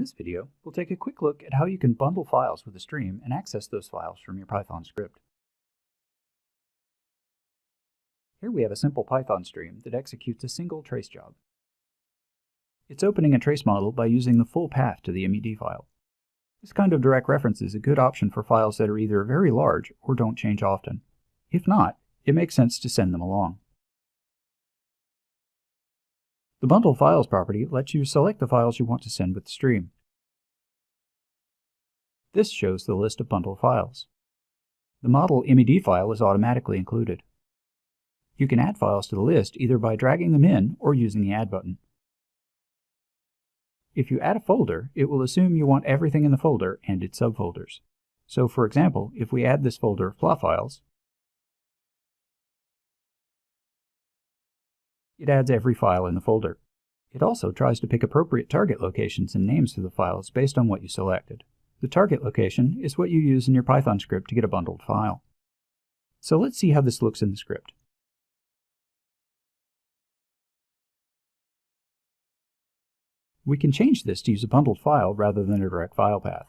this video, we'll take a quick look at how you can bundle files with a stream and access those files from your Python script. Here we have a simple Python stream that executes a single trace job. It's opening a trace model by using the full path to the MED file. This kind of direct reference is a good option for files that are either very large or don't change often. If not, it makes sense to send them along. The Bundle Files property lets you select the files you want to send with the stream. This shows the list of bundled files. The model MED file is automatically included. You can add files to the list either by dragging them in or using the Add button. If you add a folder, it will assume you want everything in the folder and its subfolders. So for example, if we add this folder of plot files, it adds every file in the folder. It also tries to pick appropriate target locations and names for the files based on what you selected. The target location is what you use in your Python script to get a bundled file. So let's see how this looks in the script. We can change this to use a bundled file rather than a direct file path.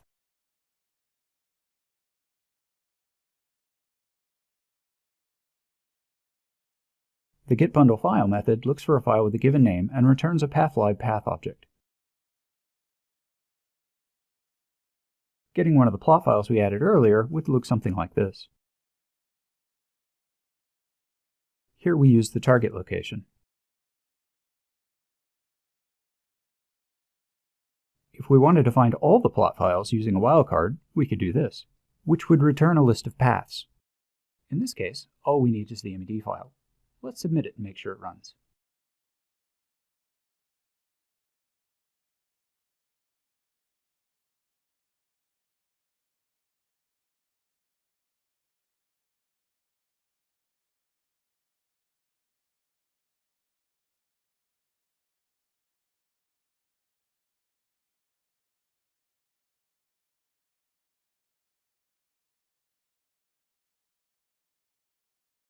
The getBundleFile method looks for a file with a given name and returns a pathlib path object. Getting one of the plot files we added earlier would look something like this. Here we use the target location. If we wanted to find all the plot files using a wildcard, we could do this, which would return a list of paths. In this case, all we need is the MED file. Let's submit it and make sure it runs.